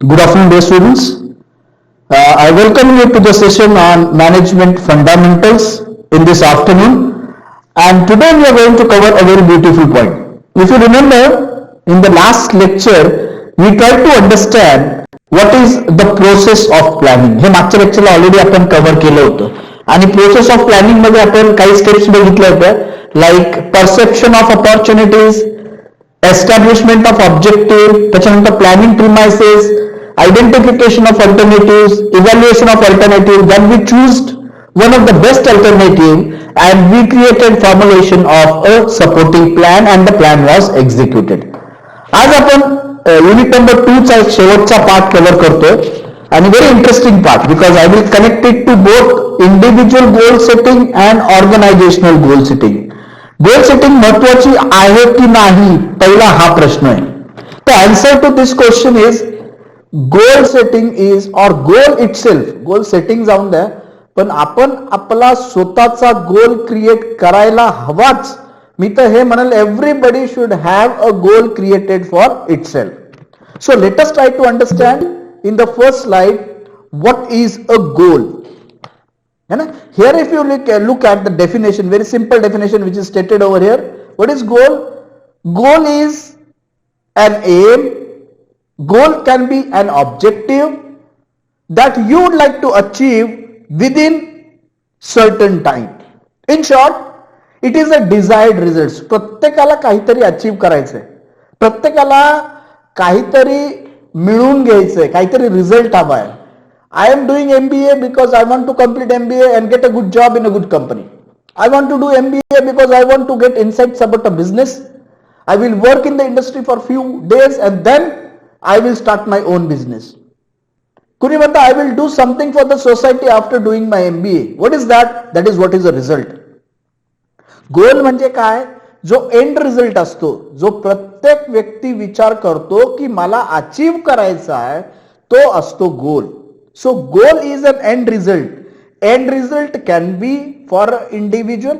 Good afternoon, dear students. I welcome you to the session on management fundamentals in this afternoon. And today we are going to cover a very beautiful point. If you remember, in the last lecture, we tried to understand what is the process of planning. हे मागच्या लेक्चरला already आपण cover केलं होतं आणि process of planning मध्ये आपण काही steps बघितल्या होत्या like perception of opportunities, establishment of objective, त्याच्यानंतर planning premises, identification of alternatives, evaluation of alternative, then we chose one of the best alternative and we created formulation of a supporting plan and the plan was executed. आज आपण unit number 2 चा एक शेवटचा part cover करतोय आणि very interesting part because I will connect it to both individual goal setting and organisational goal setting. Goal setting महत्वाची आहे की नाही पहिला हा प्रश्न आहे. The answer to this question is goal setting is और गोल इटसेल्फ, गोल सेटिंग जाऊन द्या पण आपण आपला स्वतःचा गोल क्रिएट करायला हवाच. मी तर हे म्हणेल everybody should have a goal created for itself. So let us try to understand in the first slide what is a goal. है ना, here if you look at the definition, very simple definition which is stated over here. What is goal? Goal is an aim. Goal can be an objective that you would like to achieve within certain time. In short, it is a desired results. प्रत्येकाला काहीतरी achieve करायचंय, प्रत्येकाला काहीतरी मिळवून घ्यायचंय, काहीतरी result हवा आहे. I am doing MBA because I want to complete MBA and get a good job in a good company. I want to do MBA because I want to get insights about a business. I will work in the industry for few days and then I will start my own business. कुणी म्हणतं I will do something for the society after doing my MBA. What is that? That is what is a result. गोल म्हणजे काय? जो end result असतो, जो प्रत्येक व्यक्ती विचार करतो की मला अचीव करायचा आहे, तो असतो goal. So goal is an end result. End result can be for individual,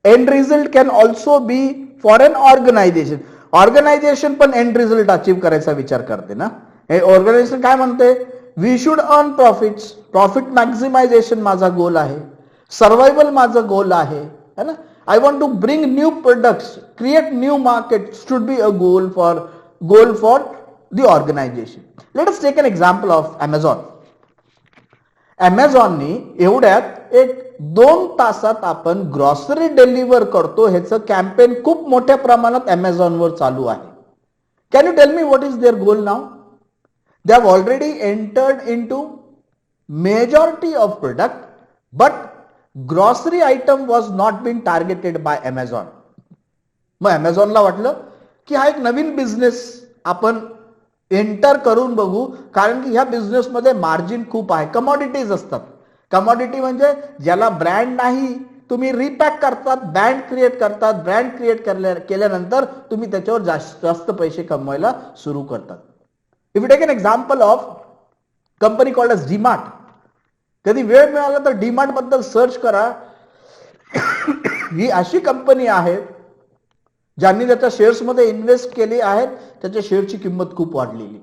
end result can also be for an organisation. Organisation पण एंड रिझल्ट अचीव करायचा विचार करते ना. हे ऑर्गनायझेशन काय म्हणते? We should earn profits, profit maximisation माझा goal आहे, सर्वायवल माझा गोल आहे, है ना. I want to bring new products, create new market should be a goal for the organisation. Let us take an example of Amazon. अमेझॉननी एवढ्यात एक 2 तासात आपण ग्रॉसरी डिलिव्हर करतो ह्याचं कॅम्पेन खूप मोठ्या प्रमाणात अमेझॉनवर चालू आहे. Can you tell me what is their goal नाव? They have already entered into majority of product but grocery item was not been targeted by Amazon. मग अमेझॉनला वाटलं की हा एक नवीन बिझनेस आपण एंटर करून बघू, कारण की ह्या बिझनेसमध्ये मार्जिन खूप आहे. कमॉडिटीज असतात. कमॉडिटी म्हणजे ज्याला ब्रँड नाही, तुम्ही रिपॅक करतात, ब्रँड क्रिएट करतात, ब्रँड क्रिएट केल्यानंतर तुम्ही त्याच्यावर जास्त पैसे कमवायला सुरू करतात. If you take an example of company called as DMart. कधी वेळ मिळाला तर डीमार्ट बद्दल सर्च करा. ही अशी कंपनी आहे ज्यांनी त्याच्या शेअर्समध्ये इन्व्हेस्ट केली आहेत, त्याच्या शेअरची किंमत खूप वाढलेली.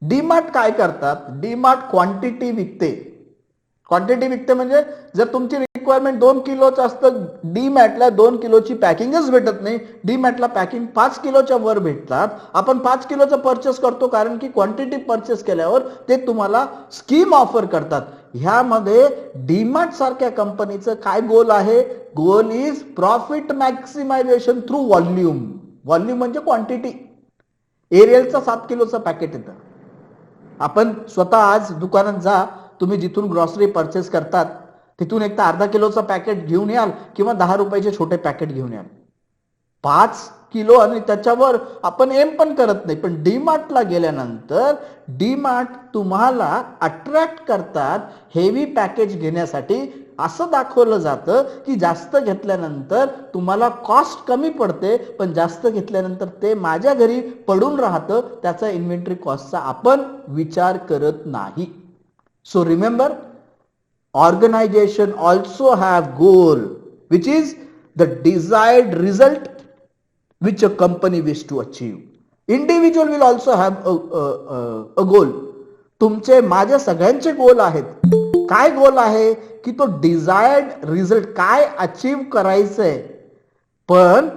डीमार्ट काय करतात? डीमार्ट क्वांटिटी विकते. क्वांटिटी विकते म्हणजे जर तुमची रिक्वायरमेंट 2 किलोचं असतं, डीमॅटला 2 किलोची पॅकिंगच भेटत नाही. डीमॅटला पॅकिंग 5 किलोच्या वर भेटतात. आपण 5 किलोचं परचेस करतो कारण की क्वांटिटी परचेस केल्यावर ते तुम्हाला स्कीम ऑफर करतात. ह्यामध्ये डीमार्ट सारख्या कंपनीचं काय गोल आहे? Goal is profit maximisation through volume. Volume म्हणजे क्वांटिटी. एरियलचा 7 किलोचं पॅकेट येतं. आपण स्वतः आज दुकानात जा, तुम्ही जिथून ग्रॉसरी परचेस करतात तिथून एक तर अर्धा किलोचं पॅकेट घेऊन याल किंवा 10 रुपयाचे छोटे पॅकेट घेऊन याल. 5 किलो आणि त्याच्यावर आपण एम पण करत नाही. पण डीमार्टला गेल्यानंतर डीमार्ट तुम्हाला अट्रॅक्ट करतात हेवी पॅकेज घेण्यासाठी. असं दाखवलं जातं की जास्त घेतल्यानंतर तुम्हाला कॉस्ट कमी पडते, पण जास्त घेतल्यानंतर ते माझ्या घरी पडून राहतं, त्याचा इन्व्हेंटरी कॉस्टचा आपण विचार करत नाही. So remember, organization also have goal which is the desired result which a company wish to achieve. Individual will also have a goal. तुमचे माझे सगळ्यांचे गोल आहेत. काय गोल आहे की तो डिझायर्ड रिझल्ट काय अचीव करायचंय, पण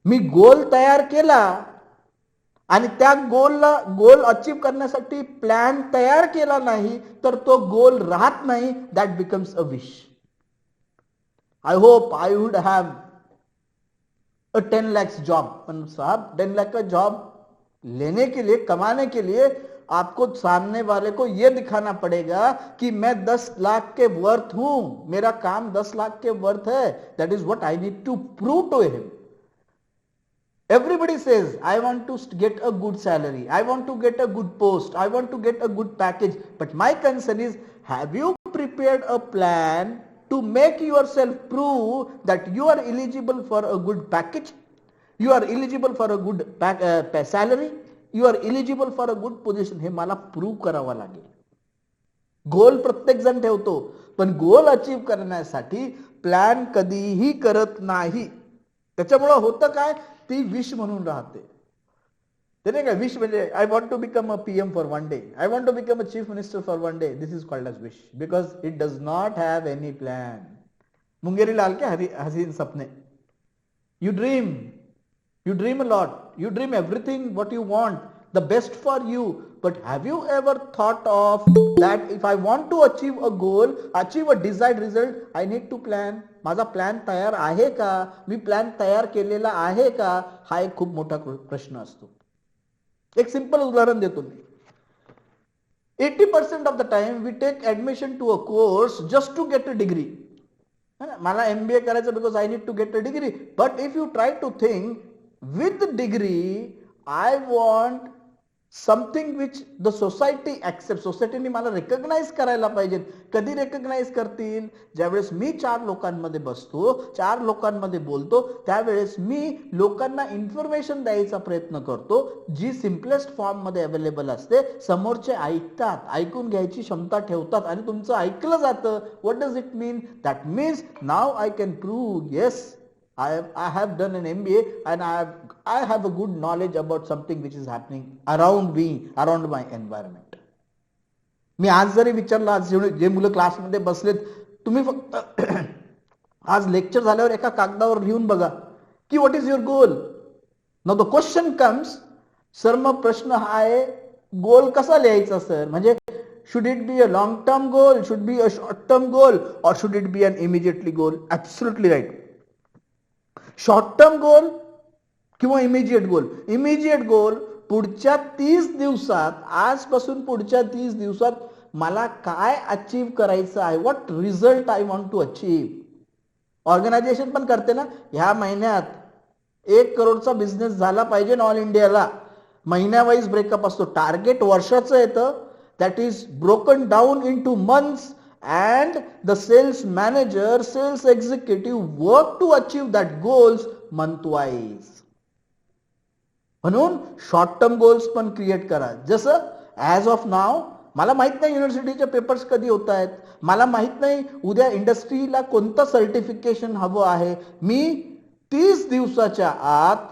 मी गोल तयार केला आणि त्या गोल अचीव करण्यासाठी प्लॅन तयार केला नाही तर तो गोल राहत नाही. That becomes a wish. I hope I would have a 10 lakhs job. पण साहब 10 लाख का जॉब लेने के लिए, कमाने के लिए आपको सामने वाले को यह दिखाना पड़ेगा कि मैं 10 लाख के वर्थ हूं, मेरा काम 10 लाख के वर्थ है. That is what I need to prove to him. Everybody says, I want to get a good salary, I want to get a good post, I want to get a good package. But my concern is, have you prepared a plan to make yourself prove that you are eligible for a good package, you are eligible for a good salary, you are eligible for a good position? हे मला prove करावा लागेल. गोल प्रत्येक जण ठेवतो, पण goal achieve करण्यासाठी plan कधीही करत नाही. त्याच्यामुळे होतं काय, ती विश म्हणून राहते. ते नाही का विश म्हणजे I want to become a PM for one day, I want to become a chief minister for one day. This is called as wish because it does not have any plan. Mungeri Lal के हसीन सपने. You dream a lot, you dream everything what you want, the best for you. But have you ever thought of that if I want to achieve a goal, achieve a desired result, I need to plan. माझा plan तयार आहे का, मी plan तयार केलेला आहे का, हा एक खूप मोठा प्रश्न असतो. एक सिंपल उदाहरण देतो मी. 80% of the time we take admission to a course just to get a degree. मला MBA करायचं because I need to get a degree. But if you try to think with degree I want something which the society accept. सोसायटीने मला recognise करायला पाहिजे. कधी recognise करतील, ज्यावेळेस मी 4 लोकांमध्ये बसतो, 4 लोकांमध्ये बोलतो, त्यावेळेस मी लोकांना इन्फॉर्मेशन द्यायचा प्रयत्न करतो जी सिम्पलेस्ट फॉर्म मध्ये अवेलेबल असते. समोरचे ऐकतात, ऐकून घ्यायची क्षमता ठेवतात आणि तुमचं ऐकलं जातं. What does it mean? That means now I can prove yes I have done an MBA and I have a good knowledge about something which is happening around me, around my environment. मी आज जरी विचारलं, आज जे मुलं क्लासमध्ये बसलेत, तुम्ही फक्त आज लेक्चर झाल्यावर एका कागदावर लिहून बघा की what is your goal. Now the question comes, sir मग प्रश्न हा आहे गोल कसा लिहायचा सर? म्हणजे should it be a long term goal, should be a short term goal, or should it be an immediately goal? Absolutely right. Short term goal किंवा immediate गोल. Immediate गोल पुढच्या 30 दिवसात, आजपासून पुढच्या 30 दिवसात मला काय अचीव करायचं आहे, what result I want to achieve. Organisation पण करते ना, ह्या महिन्यात 1 करोडचा बिझनेस झाला पाहिजे ऑल इंडियाला. महिन्यावाईज ब्रेकअप असतो. टार्गेट वर्षाचं येतं, that is broken down in two months. And the sales manager, sales executive work to achieve that goals month wise. म्हणून शॉर्ट टर्म गोल्स पण क्रिएट करा. जसं ऍज ऑफ नाव मला माहित नाही युनिव्हर्सिटीचे पेपर्स कधी होत आहेत, मला माहित नाही उद्या इंडस्ट्रीला कोणतं सर्टिफिकेशन हवं आहे. मी 30 दिवसाच्या आत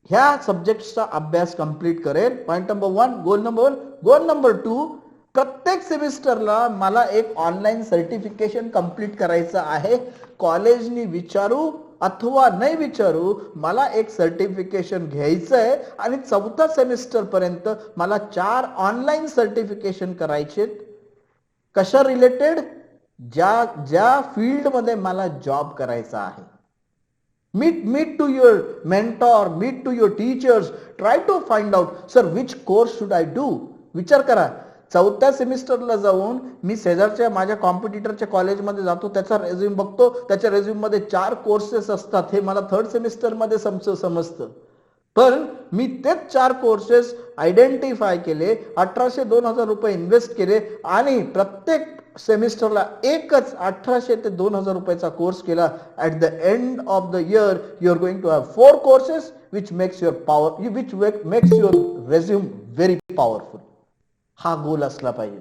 ह्या सब्जेक्टचा अभ्यास कंप्लीट करेल. Point number 1, goal number 1. Goal number 2, प्रत्येक सेमिस्टरला मला एक ऑनलाईन सर्टिफिकेशन कंप्लीट करायचं आहे. कॉलेजनी विचारू अथवा नाही विचारू, मला एक सर्टिफिकेशन घ्यायचं आहे आणि 4थ्या सेमिस्टर पर्यंत मला 4 ऑनलाईन सर्टिफिकेशन करायचे. कशा रिलेटेड? ज्या फील्डमध्ये मला जॉब करायचा आहे. Meet to your mentor, meet to your teachers, try to find out, sir, which course should I do? विचार करा. 4थ्या सेमिस्टरला जाऊन मी शेजारच्या माझ्या कॉम्पिटिटरच्या कॉलेजमध्ये जातो, त्याचा रेझ्यूम बघतो, त्याच्या रेझ्यूम मध्ये 4 कोर्सेस असतात. हे मला 3rd सेमिस्टरमध्ये समजतं. पण मी तेच 4 कोर्सेस आयडेंटिफाय केले, 1800-2000 रुपये इन्व्हेस्ट केले आणि प्रत्येक सेमिस्टरला एकच 1800 ते 2000 रुपयाचा कोर्स केला. At the end of the year you are going to have 4 courses which makes your resume very powerful. हा गोल असला पाहिजे.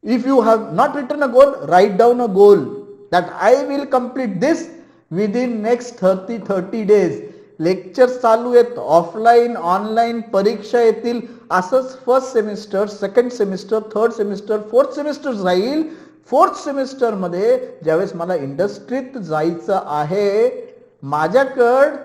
If you have not written a goal, write down a goal that I will complete this within next 30 days. Lectures चालू आहेत, offline online परीक्षा येतील, असंच first semester, second semester, third semester, fourth semester जाईल. Fourth semester मध्ये ज्यावेळेस मला इंडस्ट्रीत जायचं आहे, माझ्याकडं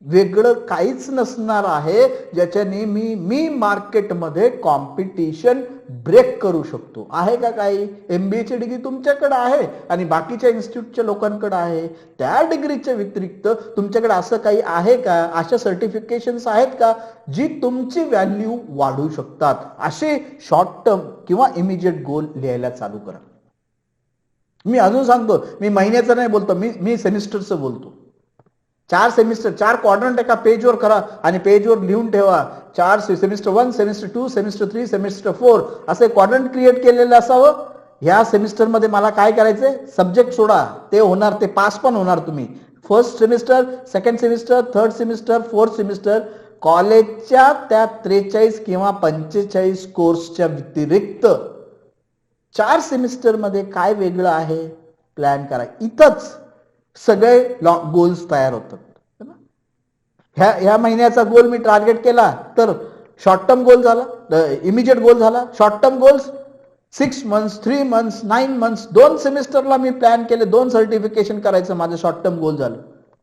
वेगळं काहीच नसणार आहे ज्याच्याने मी मार्केटमध्ये कॉम्पिटिशन ब्रेक करू शकतो. आहे का काही? MBA ची डिग्री तुमच्याकडे आहे आणि बाकीच्या इन्स्टिट्यूटच्या लोकांकडे आहे. त्या डिग्रीच्या व्यतिरिक्त तुमच्याकडे असं काही आहे का? अशा सर्टिफिकेशन्स आहेत का जी तुमची व्हॅल्यू वाढवू शकतात? असे शॉर्ट टर्म किंवा इमिजिएट गोल लिहायला चालू करा. मी अजून सांगतो, मी महिन्याचं नाही बोलतो, मी सेमिस्टरचं बोलतो. 4 सेमिस्टर, 4 क्वाड्रंट एका पेजवर करा आणि पेजवर लिहून ठेवा. 4 सेमिस्टर 1, सेमिस्टर 2, सेमिस्टर 3, सेमिस्टर 4 असे क्वाड्रंट क्रिएट केलेलं असावं. ह्या सेमिस्टरमध्ये मला काय करायचंय? सब्जेक्ट सोडा, ते होणार, ते पास पण होणार तुम्ही. First semester, second semester, third semester, fourth semester, कॉलेजच्या त्या 43 किंवा 45 कोर्सच्या व्यतिरिक्त 4 सेमिस्टर मध्ये काय वेगळं आहे प्लॅन करा. इथंच सगळे गोल्स तयार होतात. ह्या महिन्याचा गोल मी टार्गेट केला तर शॉर्ट टर्म गोल झाला, इमिजिएट गोल झाला. Short term goals 6 months, 3 months, 9 months, 2 सेमिस्टरला मी प्लॅन केले, 2 सर्टिफिकेशन करायचं, माझं शॉर्ट टर्म गोल झालं.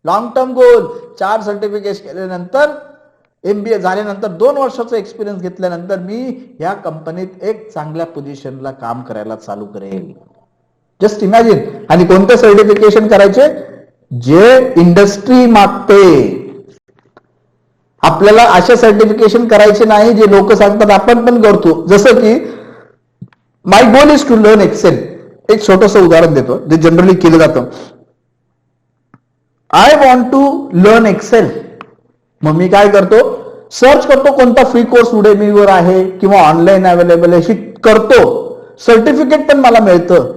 लॉंग टर्म गोल 4 सर्टिफिकेशन केल्यानंतर, MBA झाल्यानंतर 2 वर्षाचा एक्सपिरियन्स घेतल्यानंतर मी ह्या कंपनीत एक चांगल्या पोझिशनला काम करायला चालू करेल. Just imagine. आणि कोणते सर्टिफिकेशन करायचे? जे इंडस्ट्री मागते. आपल्याला असे सर्टिफिकेशन करायचे नाही जे लोक सांगतात आपण पण करतो. जसं की my goal is to learn Excel. एक छोटस उदाहरण देतो जे जनरली केलं जातं. I want to learn Excel. मग मी काय करतो? सर्च करतो कोणता फ्री कोर्स उडेमीवर आहे किंवा ऑनलाईन अवेलेबल आहे, करतो. सर्टिफिकेट पण मला मिळतं.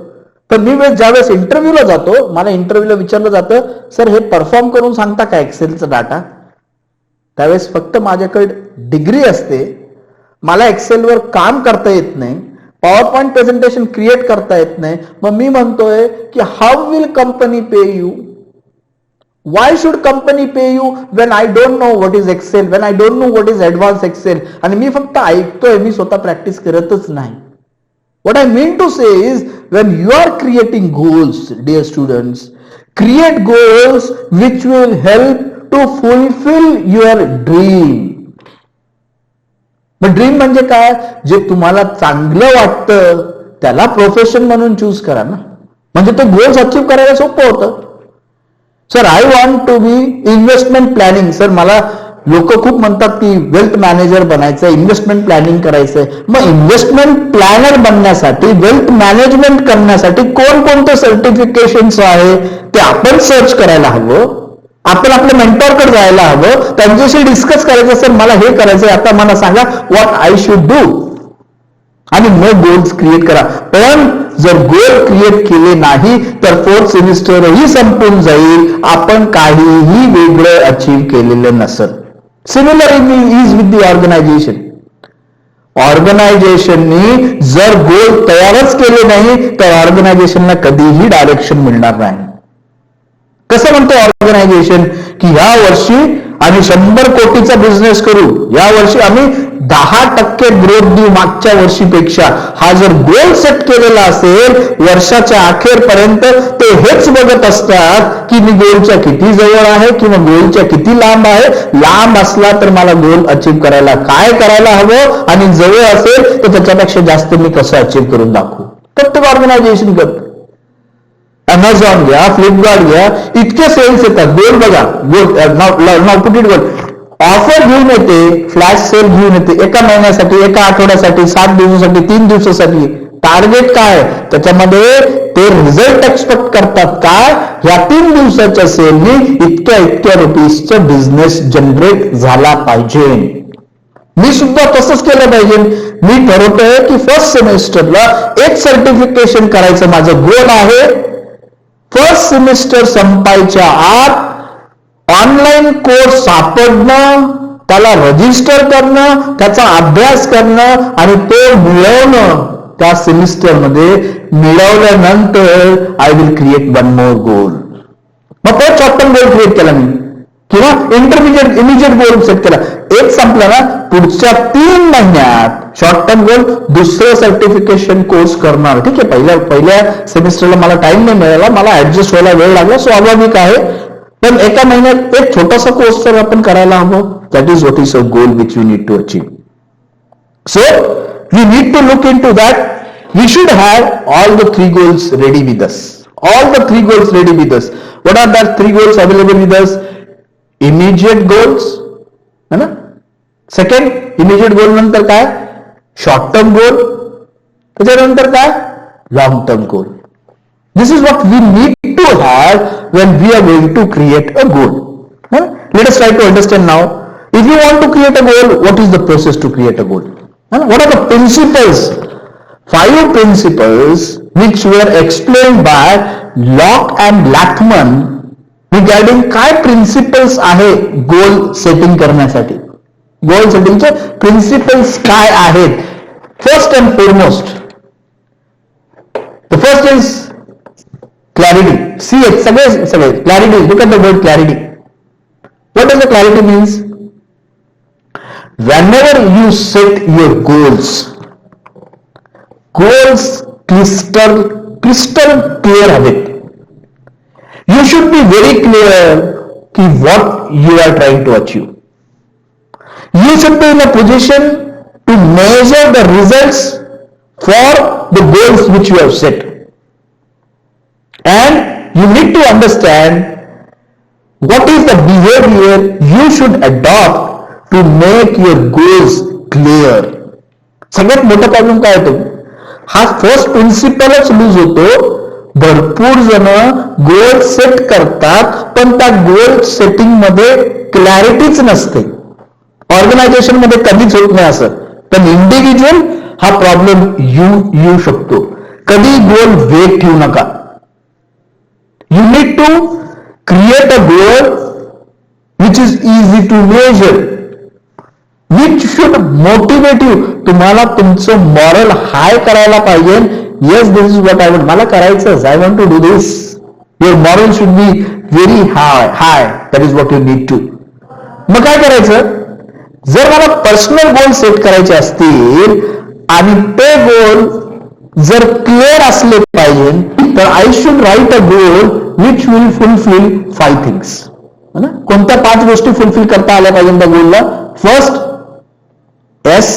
तर मी ज्यावेळेस इंटरव्ह्यूला जातो, मला इंटरव्ह्यूला विचारलं जातं, सर हे परफॉर्म करून सांगता का एक्सेलचा डाटा? त्यावेळेस फक्त माझ्याकडे डिग्री असते, मला एक्सेलवर काम करता येत नाही, पॉवर पॉइंट प्रेझेंटेशन क्रिएट करता येत नाही. मग मी म्हणतोय की how will company pay you? Why should company pay you when I don't know what is Excel, when I don't know what is advance Excel? आणि मी फक्त ऐकतोय, मी स्वतः प्रॅक्टिस करतच नाही. What I mean to say is, when you are creating goals, dear students, create goals which will help to fulfill your dream. मग dream म्हणजे काय? जे तुम्हाला चांगलं वाटतं त्याला प्रोफेशन म्हणून चूज करा ना. म्हणजे ते गोल्स अचीव्ह करायला सोपं होतं. Sir I want to be investment planning. Sir मला लोक खूप म्हणतात की वेल्थ मॅनेजर बनायचं, इन्व्हेस्टमेंट प्लॅनिंग करायचंय. मग इन्व्हेस्टमेंट प्लॅनर बनण्यासाठी, वेल्थ मॅनेजमेंट करण्यासाठी कोणकोणते सर्टिफिकेशन्स आहे ते आपण सर्च करायला हवं. आपण आपल्या मेंटॉरकडे जायला हवं, त्यांच्याशी डिस्कस करायचं. सर मला हे करायचंय, आता मला सांगा व्हॉट आय शुड डू. आणि मग गोल्स क्रिएट करा. पण जर गोल क्रिएट केले नाही तर फोर्थ सेमिस्टरही संपून जाईल, आपण काहीही वेगळं अचीव्ह केलेलं नसेल. Similar is with the organisation. ऑर्गनायझेशननी जर गोल तयारच केले नाही तर ऑर्गनायझेशनला कधीही डायरेक्शन मिळणार नाही. कसं म्हणतो ऑर्गनायझेशन की या वर्षी आम्ही 100 कोटीचा बिझनेस करू, या वर्षी आम्ही 10% ग्रोथ देऊ मागच्या वर्षीपेक्षा. हा जर गोल सेट केलेला असेल, वर्षाच्या अखेरपर्यंत ते हेच बघत असतात की मी गोलच्या किती जवळ आहे किंवा गोलच्या किती लांब आहे. लांब असला तर मला गोल अचीव्ह करायला काय करायला हवं, आणि जवळ असेल तर त्याच्यापेक्षा जास्त मी कसं अचीव्ह करून दाखवू. प्रत्येक ऑर्गनायझेशन करतं. अमेझॉन घ्या, फ्लिपकार्ट घ्या, इतके सेल्स येतात. गोल बघा, गोल ऑफर घेऊन येते, फ्लॅश सेल घेऊन येते, एका महिन्यासाठी, एका आठवड्यासाठी, 7 दिवसासाठी, 3 दिवसासाठी. टार्गेट काय? त्याच्यामध्ये ते रिझल्ट एक्सपेक्ट करतात काय? ह्या 3 दिवसाच्या सेलनी इतक्या रुपीजचा बिझनेस जनरेट झाला पाहिजे. मी सुद्धा तसंच केलं पाहिजे. मी ठरवतोय की फर्स्ट सेमिस्टरला एक सर्टिफिकेशन करायचं माझं गोल आहे. फर्स्ट सेमिस्टर संपायच्या आत ऑनलाईन कोर्स सापडणं, त्याला रजिस्टर करणं, त्याचा अभ्यास करणं आणि तो मिळवणं. त्या सेमिस्टरमध्ये मिळवल्यानंतर I will create one more goal. मग तो शॉर्ट टर्म गोल क्रिएट केला मी. किंवा इंटरमिजिएट इमिजिएट गोल सेट केला, एक संपला ना, पुढच्या 3 महिन्यात शॉर्ट टर्म गोल दुसरं सर्टिफिकेशन कोर्स करणार. ठीक आहे, पहिल्या सेमिस्टरला मला टाइम नाही मिळाला, मला ऍडजस्ट व्हायला वेळ लागला, स्वाभाविक आहे. पण एका महिन्यात एक छोटासा कोर्स तर आपण करायला हवं. That is what is a goal which you need to achieve. So we need to look into that. We should have all the 3 goals ready with us. All the 3 goals ready with us. What are that 3 goals available with us? Immediate goals, है ना? Second, immediate goal नंतर काय? Short term goal. त्याच्यानंतर काय? Long term goal. This is what we need to have when we are going to create a goal. Let us try to understand now. If you want to create a goal, what is the process to create a goal? What are the principles? 5 principles which were explained by Locke and Lachman regarding काय principles आहे goal setting करण्यासाठी. Goal सेटिंगचे principles काय आहेत? First and foremost, the first is clarity. सगळे clarity. Look at the word clarity. What does the clarity means? whenever you set your goals crystal clear हवेत. You should be very clear की what you are trying to achieve. You should be in a position to measure the results for the goals which you have set. And you need to understand what is the behavior you should adopt to make your goals clear. सगळ्यात मोठा problem काय होतो? हा first प्रिन्सिपलच loose होतो. भरपूर जण goal set करतात पण त्या गोल सेटिंग मध्ये क्लॅरिटीच नसते. ऑर्गनायझेशन मध्ये कधीच होत नाही असं, पण इंडिव्हिज्युअल हा प्रॉब्लेम येऊ शकतो. कधी गोल वेग ठेवू नका. You need to create a goal which is easy to measure, which should motivate you. तुम्हाला तुमचं मॉरल हाय करायला पाहिजे. Yes, this is what I want. मला करायचं, I want to do this. Your morale should be very high. That is what you need to. मग काय करायचं? जर मला पर्सनल गोल सेट करायचे असतील आणि ते गोल जर क्लिअर असले पाहिजे, तर I should right a goal which will fulfil 5 things. कोणत्या 5 गोष्टी फुलफिल करता आल्या पाहिजे त्या गोलला? फर्स्ट, एस,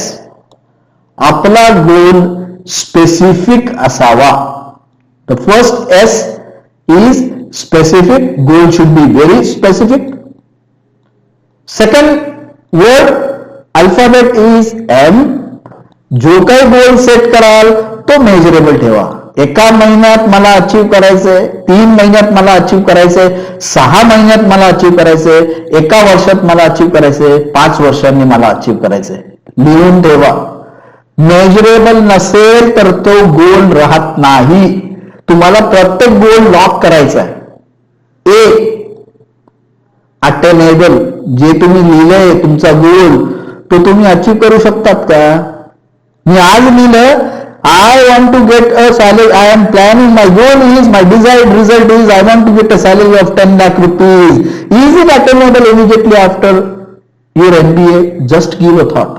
आपला गोल स्पेसिफिक असावा. The first S is specific. Goal should be very specific. Second word alphabet is M. जो काही गोल सेट कराल तो मेजरेबल ठेवा. एका महिन्यात मला अचीव करायचंय, 3 महिन्यात मला अचीव करायचंय, 6 महिन्यात मला अचीव करायचंय, 1 वर्षात मला अचीव करायचंय, 5 वर्षांनी मला अचीव करायचंय. लिहून ठेवा. मेजरेबल नसेल तर तो गोल राहत नाही. तुम्हाला प्रत्येक गोल लॉक करायचा आहे. अटेनेबल, जे तुम्ही लिहिलंय तुमचा गोल तो तुम्ही अचीव करू शकतात का? मी आज लिहिलं, I want to get a salary, I am planning, my goal is, my desired result is, I want to get a salary of 10 lakh rupees. Is it attainable immediately after your MBA? Just give a thought.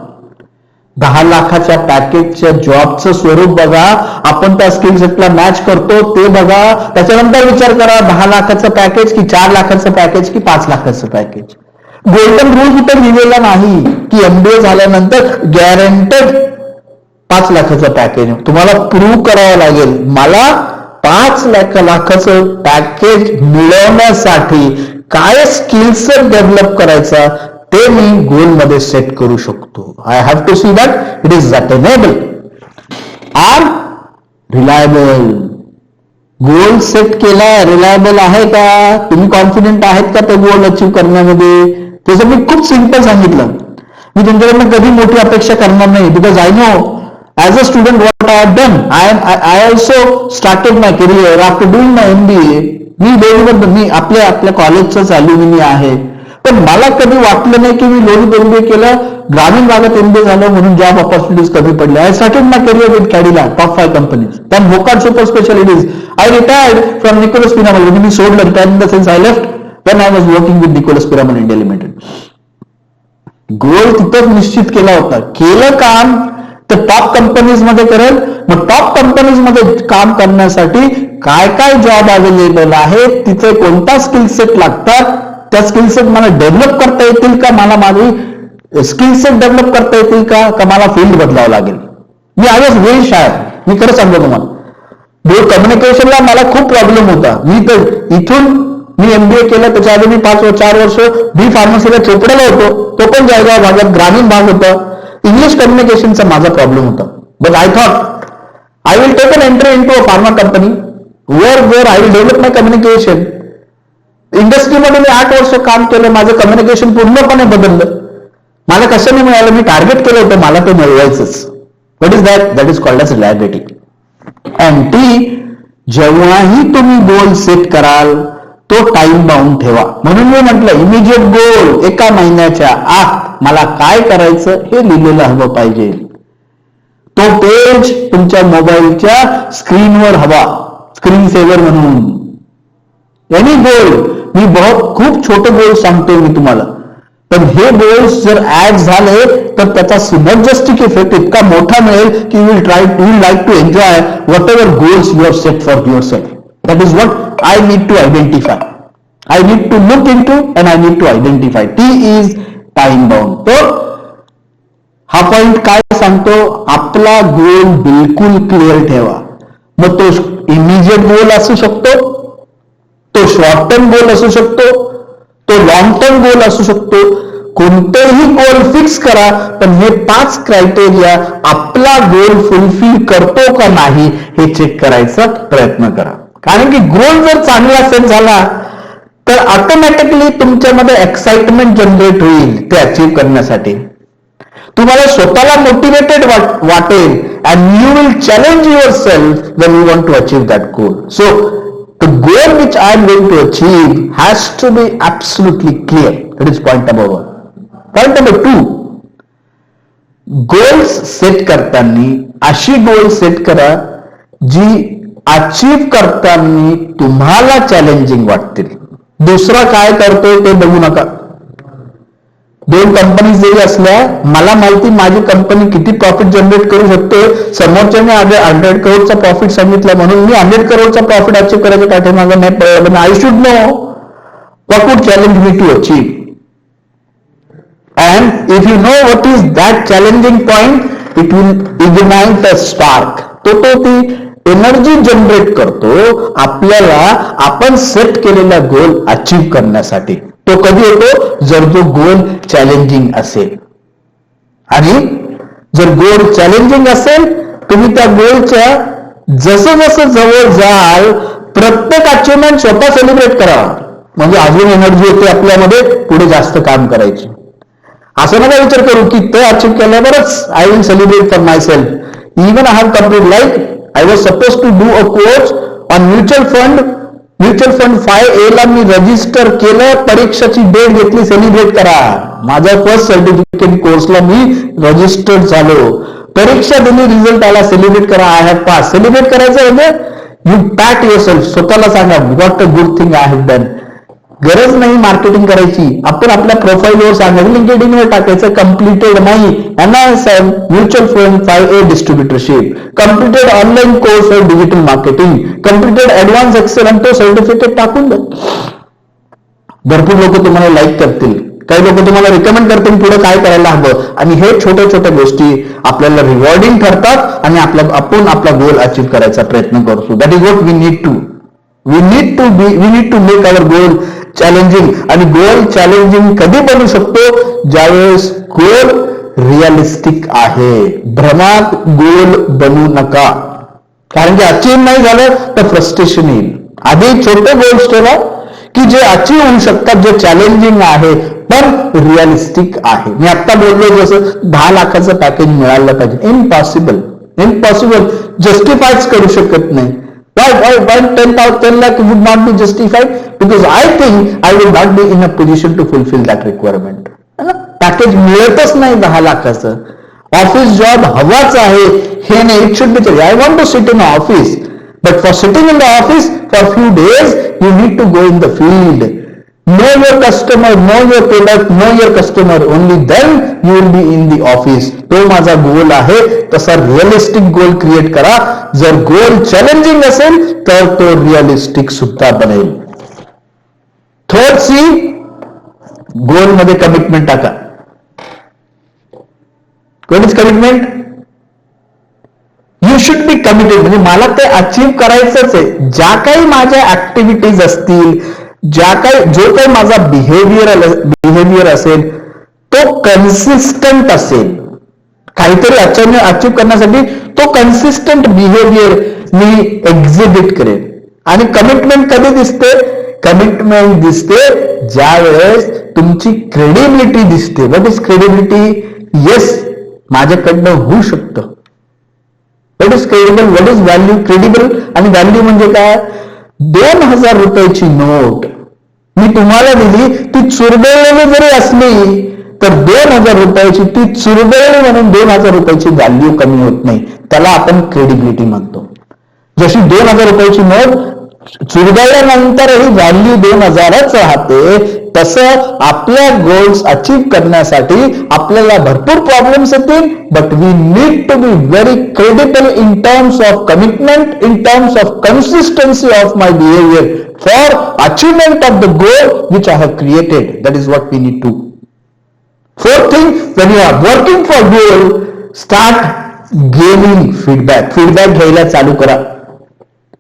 10 लाखाच्या पॅकेजच्या जॉबचं स्वरूप बघा, आपण त्या skill सेटला match करतो ते बघा. त्याच्यानंतर विचार करा, 10 लाखाचं पॅकेज की 4 लाखाचं पॅकेज की 5 लाखाचं पॅकेज. गोल्डन रूल इथं लिहिलेला नाही की MBA झाल्यानंतर गॅरंटेड 5 लाखाचं पॅकेज. तुम्हाला प्रूव्ह करावं लागेल. मला 5 लाखाचं पॅकेज मिळवण्यासाठी काय स्किल्स डेव्हलप करायचा ते मी गोल मध्ये सेट करू शकतो. I have to see that it is attainable or reliable. Goal set केला, रिलायबल आहे का? तुम्ही कॉन्फिडंट आहेत का ते गोल अचीव करण्यामध्ये? त्याचं मी खूप सिंपल सांगितलं. मी तुमच्याकडनं कधी मोठी अपेक्षा करणार नाही. Because I know as a student what I have done. I also started my career after doing my MBA. मी आपल्या कॉलेजचाच अल्युमिनी आहे. पण मला कधी वाटलं नाही की मी लोणीत MBA केलं, ग्रामीण भागात MBA झालं म्हणून जॉब ऑपॉर्च्युनिटीज कमी पडल्या. I started my career with Cadila, top 5 companies, then Wockhardt super specialities. I retired from Nicholas Piramal. मी सोडलं, retired in the sense I left when I was working with Nicholas Piramal India Limited. Goal तिथंच निश्चित केला होता. केलं काम तर टॉप कंपनीज मध्ये करेल. मग टॉप कंपनीज मध्ये काम करण्यासाठी काय काय जॉब अवेलेबल आहे, तिथे कोणता स्किल सेट लागतात, त्या स्किल सेट मला डेव्हलप करता येतील का, मला माझी स्किल सेट डेव्हलप करता येतील का मला फील्ड बदलावं लागेल. मी आय वॉज व्हेरी शाय. मी खरं सांगतो तुम्हाला, कम्युनिकेशनला मला खूप प्रॉब्लेम होता. मी एमबीए केलं, त्याच्या आधी मी 4 वर्ष बी फार्मसीला चोपड्याला होतो. तो पण जळगाव भागात ग्रामीण भाग होता. इंग्लिश कम्युनिकेशनचा माझा प्रॉब्लेम होता. But I thought I will take an entry into a pharma company where I will develop my communication. इंडस्ट्रीमध्ये मी 8 वर्ष काम केलं. माझं कम्युनिकेशन पूर्णपणे बदललं. मला कशाने मिळालं, मी टार्गेट केलं होतं, मला ते मिळवायचंच. What is that? That is called as reliability. And ती जेव्हाही तुम्ही गोल सेट कराल तो टाइम बाउंड ठेवा. म्हणून मी म्हटलं इमिजिएट गोल, 1 महिन्याच्या आत मला काय करायचं हे लिहिलेलं हवं पाहिजे. तो पेज तुमच्या मोबाईलच्या स्क्रीनवर हवा, स्क्रीन सेव्हर म्हणून. एनी गोल, मी खूप छोटे गोल सांगतोय मी तुम्हाला, पण हे गोल्स जर ऍड झाले तर त्याचा सिनर्जिस्टिक इफेक्ट इतका मोठा मिळेल की you will like to enjoy whatever goals you have set for yourself. That is what I need to identify. I need to look into and I need to identify. T is time bound. तो हा point काय सांगतो, आपला गोल बिलकुल clear ठेवा. मग तो immediate गोल असू शकतो, तो शॉर्ट टर्म गोल असू शकतो, तो लॉंग टर्म गोल असू शकतो. कोणतेही गोल फिक्स करा, पण हे 5 क्रायटेरिया आपला गोल फुलफिल करतो का नाही हे चेक करायचा प्रयत्न करा. कारण की गोल जर चांगला सेट झाला तर ऑटोमॅटिकली तुमच्यामध्ये एक्साइटमेंट जनरेट होईल ते अचीव्ह करण्यासाठी. तुम्हाला स्वतःला मोटिवेटेड वाटेल and you will challenge yourself when you want to achieve that goal. So the goal which I am going to achieve has to be absolutely clear. That is point number 1. Point number 2, goals set करताना अशी goal set करा जी achieve करताना तुम्हाला challenging वाटतील. दुसरा काय करतोय ते बघू नका. 2 कंपनी जरी असल्या, मला माहिती माझी कंपनी किती प्रॉफिट जनरेट करू शकते. समोरच्याने 100 करोडचा प्रॉफिट सांगितलं म्हणून मी 100 करोडचा प्रॉफिट अचीव्ह करायच्या पाठीमागे नाही पडलं. I should know what would challenge me to achieve. And if you know what is that challenging point, it will ignite a spark. तो ती एनर्जी जनरेट करतो आपल्याला आपण सेट केलेला गोल अचीव्ह करण्यासाठी. तो कधी होतो, जर तो गोल चॅलेंजिंग असेल. आणि जर गोल चॅलेंजिंग असेल, तुम्ही त्या गोलच्या जसं जसं जवळ जाल प्रत्येक अचिव्हमेंट स्वतः सेलिब्रेट करा. म्हणजे अजून एनर्जी येते आपल्यामध्ये पुढे जास्त काम करायची. असं नका विचार करू की ते अचीव्ह केल्यावरच I will celebrate for myself. Even I have complete like I was supposed to do a course on mutual fund 5A ला मी रजिस्टर केलं, परीक्षाची डेट घेतली, सेलिब्रेट करा. माझ्या फर्स्ट सर्टिफिकेट कोर्सला मी रजिस्टर्ड झालो, परीक्षा दिली, रिझल्ट आला, सेलिब्रेट करा. I have pass. सेलिब्रेट करायचं म्हणजे यू पॅट युअर सेल्फ. स्वतःला सांगा what a good thing I have done. गरज नाही मार्केटिंग करायची. आपण आपल्या प्रोफाईलवर सांगा, लिंक्डइनवर टाकायचं कम्प्लिटेड नाही NISM mutual fund 5A distributorship, completed online course for digital marketing, completed advance Excel आणि तो सर्टिफिकेट टाकून द्या. भरपूर लोक तुम्हाला लाईक करतील, काही लोक तुम्हाला रिकमेंड करतील पुढे काय करायला हवं. आणि हे छोट्या छोट्या गोष्टी आपल्याला रिवॉर्डिंग ठरतात आणि आपण आपला गोल अचीव्ह करायचा प्रयत्न करतो. That is what we need to. We need to make our goal challenging. आणि गोल चॅलेंजिंग कधी बनू शकतो, ज्यावेळेस गोल रिअलिस्टिक आहे. भ्रमात गोल बनू नका, कारण की अचीव्ह नाही झालं तर फ्रस्ट्रेशन येईल. आधी छोटे गोल्स ठेवा की जे अचीव्ह होऊ शकतात, जे चॅलेंजिंग आहे पण रिअलिस्टिक आहे. मी आता बोललो जसं 10 लाखाचं पॅकेज मिळालं पाहिजे. इम्पॉसिबल जस्टिफायच करू शकत नाही. Why 10 lakh would not be justified? Because I think I will not be in a position to fulfill that requirement. Package मिळतच नाही 10 लाखाचं. ऑफिस जॉब हवाच आहे हे नाही. It should be. I want to sit in office, but for sitting in the office for few days you need to go in the field. know your customer, know your product, know your customer, only then you will be in the office. तो माझा goal आहे, तसा realistic गोल create करा. जर गोल challenging असेल तर तो realistic सुद्धा बनेल. थर्ड सी, गोल मध्ये कमिटमेंट टाका. What is commitment? You should be committed. म्हणजे मला ते अचीव्ह करायचंच आहे. ज्या काही माझ्या ऍक्टिव्हिटीज असतील, जो काही माझा बिहेवियर असेल तो कन्सिस्टंट असेल. काहीतरी अचीव्ह करण्यासाठी तो कन्सिस्टंट बिहेवियर मी एक्झिबिट करेन. आणि कमिटमेंट कधी दिसते? कमिटमेंट दिसते ज्या वेळेस तुमची क्रेडिबिलिटी दिसते. What is credibility? येस, माझ्याकडनं होऊ शकतं. What is credible? What is value? Credible आणि व्हॅल्यू म्हणजे काय? 2,000 रुपयाची नोट मी तुम्हाला दिली, ती चुरबळलेली जरी असली तर 2,000 रुपयाची ती चुरबळली म्हणून 2,000 रुपयाची व्हॅल्यू कमी होत नाही. त्याला आपण क्रेडिबिलिटी म्हणतो. जशी 2,000 रुपयाची नोट चुरबळल्यानंतरही व्हॅल्यू 2,000च राहते, तसं आपल्या गोल्स अचीव्ह करण्यासाठी आपल्याला भरपूर प्रॉब्लेम्स येतील, but we need to be very credible in terms of commitment, in terms of consistency of my behaviour for achievement of the goal which I have created. That is what we need to. Fourth thing, when you are working for goal, start gaining feedback. Feedback घ्यायला चालू करा.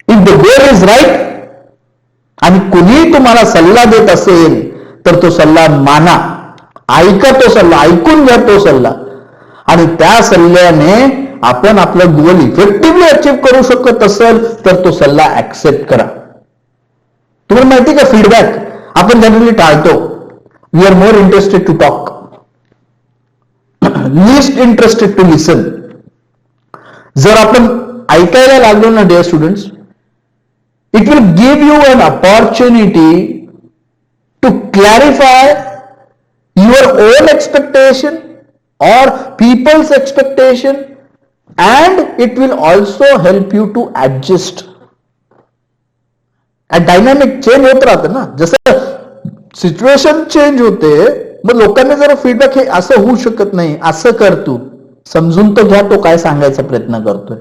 If the goal is right आणि कुणी तुम्हाला सल्ला देत असेल तर तो सल्ला माना, ऐका तो सल्ला, ऐकून घ्या तो सल्ला, आणि त्या सल्ल्याने आपण आपला गोल इफेक्टिव्हली अचीव्ह करू शकत असेल तर तो सल्ला ऍक्सेप्ट करा. तुम्हाला माहिती का, फीडबॅक आपण जनरली टाळतो. We are more interested to talk, least interested to listen. जर आपण ऐकायला लागलो ना dear students, it will give you an opportunity to clarify your own expectation or people's expectation, and it will also help you to adjust. Dynamic change होत राहतं ना, जसं situation change होते, मग लोकांनी जर फीडबॅक हे असं होऊ शकत नाही, असं कर तू, समजून तो घ्या तो काय सांगायचा प्रयत्न करतोय.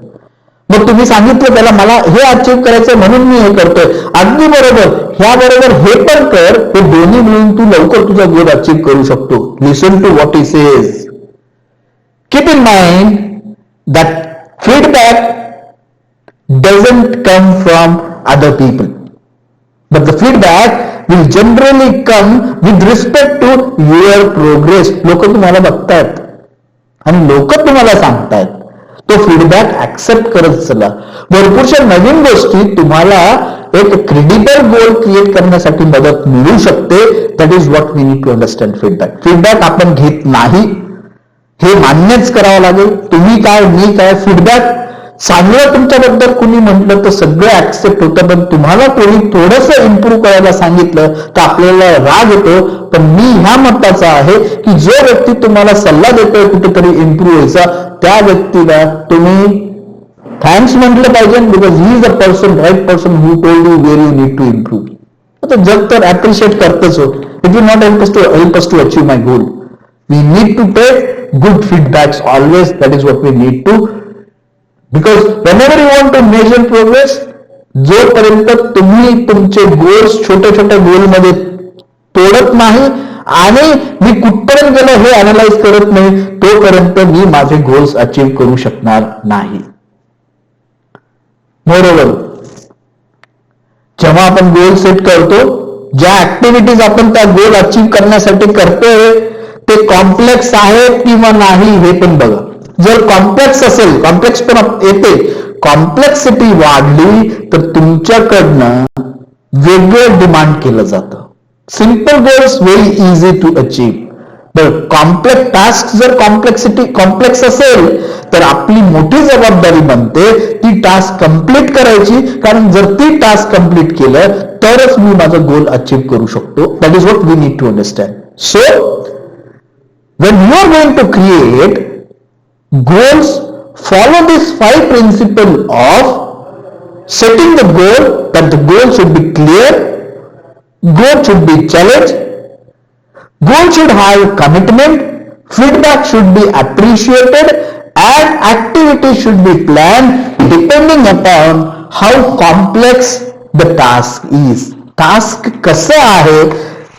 मग तुम्ही सांगितलं त्याला मला हे अचीव्ह करायचं म्हणून मी हे करतोय, अगदी बरोबर, ह्या बरोबर हे पण कर, हे दोन्ही मिळून तू लवकर तुझा गोल अचीव्ह करू शकतो. Listen to what he says. Keep in mind that feedback doesn't come from other people, but the feedback will generally come with respect to your progress. लोक तुम्हाला बघतायत आणि लोक तुम्हाला सांगतायत, तो फीडबॅक ऍक्सेप्ट करत चला. भरपूरशा नवीन गोष्टी तुम्हाला एक क्रेडिबल गोल क्रिएट करण्यासाठी मदत मिळू शकते. That is what we need to understand. Feedback आपण घेत नाही हे मान्यच करावं लागेल. तुम्ही काय, मी काय, फीडबॅक चांगलं तुमच्याबद्दल कुणी म्हटलं तर सगळं ऍक्सेप्ट होतं, पण तुम्हाला कोणी थोडंसं इम्प्रूव्ह करायला सांगितलं तर आपल्याला राग येतो. पण मी ह्या मताचा आहे की जो व्यक्ती तुम्हाला सल्ला देतोय कुठेतरी इम्प्रूव्ह व्हायचा, त्या व्यक्तीला तुम्ही थँक्स म्हटलं पाहिजे, because he is a person, right person who told you where you need to improve. आता जग तर अप्रिशिएट करतच हो. It will not help us to achieve my goal. We need to take good feedbacks always. That is what we need to, because whenever you want to measure progress, जोपर्यंत तुम्ही तुमचे goals छोट्या छोट्या गोल मध्ये तोडत नाही आणि मी कुठपर्यंत गेलो हे अनालाइज करत नाही, तोपर्यंत मी माझे गोल्स अचीव्ह करू शकणार नाही. मोरोवर, जेव्हा आपण गोल सेट करतो, ज्या ऍक्टिव्हिटीज आपण त्या गोल अचीव्ह करण्यासाठी करतोय ते कॉम्प्लेक्स आहेत किंवा नाही हे पण बघा. जर कॉम्प्लेक्स असेल, कॉम्प्लेक्स पण येते, कॉम्प्लेक्सिटी वाढली तर तुमच्याकडनं वेगळं डिमांड केलं जातं. Simple goals very easy to achieve, but complex task जर कॉम्प्लेक्स असेल तर आपली मोठी जबाबदारी बनते ती टास्क कंप्लीट करायची, कारण जर ती टास्क कंप्लीट केलं तरच मी माझा गोल अचीव्ह करू शकतो. That is what we need to understand. So when you are going to create goals, follow this 5 principle of setting the goal, that the goal should be clear, Goal should be challenged. Goal should have commitment. Feedback should be appreciated and activity should be planned depending upon how complex the task is. Task कसं आहे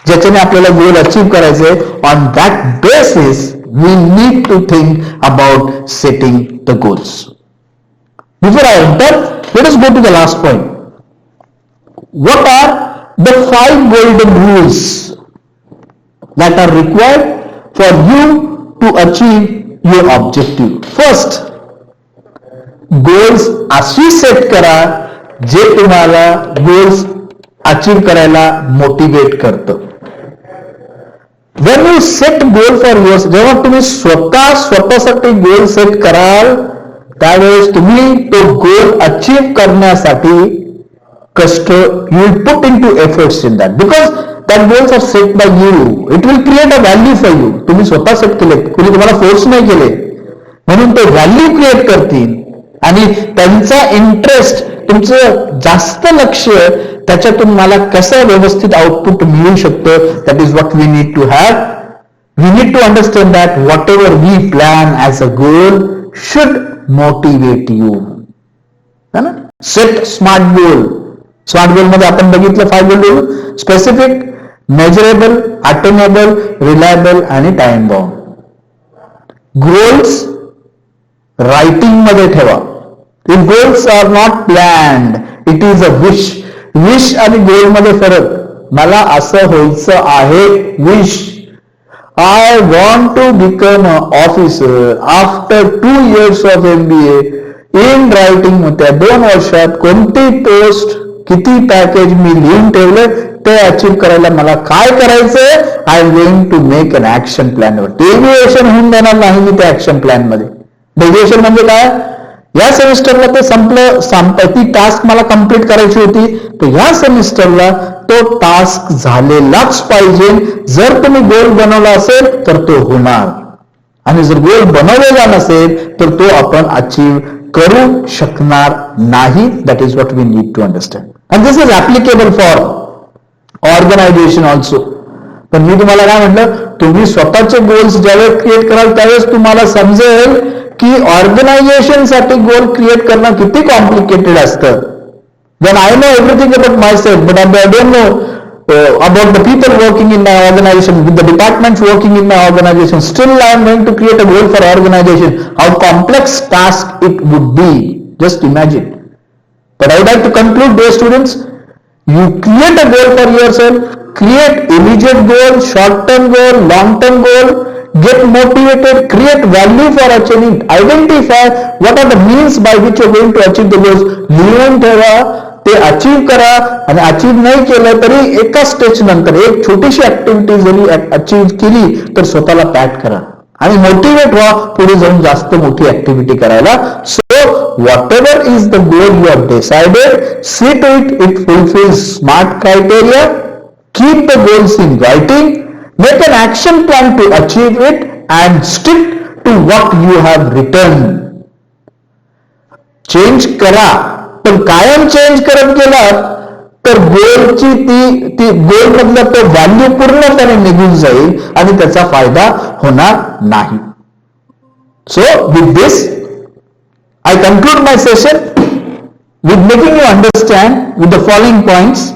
ज्याच्याने आपल्याला goal achieve करायचे. On that basis we need to think about setting the goals. Before I enter, let us go to the last point. What are the 5 golden rules that are required for you to achieve your objective? First, goals अशी set करा जे तुम्हाला goals achieve करायला motivate करतं. When you set goal for yourself, जेव्हा तुम्ही स्वतःसाठी goal set कराल त्यावेळेस तुम्ही तो गोल अचीव करण्यासाठी कष्ट, you will put into efforts in that because that goals are set by you. It will create a value for you. तुम्ही स्वतः सेट केले, कुणी तुम्हाला फोर्स नाही केले, म्हणून ते व्हॅल्यू क्रिएट करतील आणि त्यांचा इंटरेस्ट, तुमचं जास्त लक्ष त्याच्यातून मला कसं व्यवस्थित आउटपुट मिळू शकतं. That is what we need to have. We need to understand that whatever we plan as a goal should motivate you. Set smart goal. Smart goal मध्ये आपण बघितलं 5 goal: specific, measurable, attainable, reliable आणि time bound. Goals writing मध्ये ठेवा. If goals are not planned, it is a wish. Wish आणि goal मध्ये फरक. मला असं व्हायचं आहे, wish. I want to become a officer after 2 years of MBA in writing. त्या 2 वर्षात कोणती पोस्ट, किती पॅकेज मी लिहून ठेवले, ते अचीव करायला मला काय करायचंय. I am going to make an action plan. Deviation होऊन देणार नाही मी त्या ऍक्शन प्लॅन मध्ये. डेव्हिएशन म्हणजे काय? या सेमिस्टरला ते संपलं, ती टास्क मला कंप्लीट करायची होती, तर या सेमिस्टरला तो टास्क झालेलाच पाहिजे. जर तुम्ही गोल बनवला असेल तर तो होणार, आणि जर गोल बनवलेला नसेल तर तो आपण अचीव करू शकणार नाही. That is what we need to understand. And this is applicable for organisation also. पण मी तुम्हाला काय म्हटलं, तुम्ही स्वतःचे गोल्स ज्यावेळेस क्रिएट कराल त्यावेळेस तुम्हाला समजेल की ऑर्गनायझेशन साठी गोल क्रिएट करणं किती कॉम्प्लिकेटेड असतं. Then I know everything about myself, but I don't know about the people working in my organization, with the departments working in my organization. Still I am going to create a goal for organization. How complex task it would be. Just imagine. But I would like to conclude, dear students, you create a goal for yourself. Create immediate goal, short-term goal, long-term goal. Get motivated, create value for achieving. Identify what are the means by which you are going to achieve the goals. लिहून ठेवा, ते achieve करा. आणि achieve नाही केलं तरी एका stage नंतर एक छोटीशी ऍक्टिव्हिटी जरी अचीव केली तर स्वतःला पॅट करा आणि मोटिवेट व्हा पुढे जाऊन जास्त मोठी ऍक्टिव्हिटी करायला. So whatever is the goal you have decided, see to it, it fulfils SMART criteria. Keep the goals in writing. Make an action plan to achieve it and stick to what you have written. Change करा, पण कायम change करत गेलात तर गोलची ती गोल मधला तो value पूर्णपणे निघून जाईल आणि त्याचा फायदा होणार नाही. So with this I conclude my session with making you understand with the following points.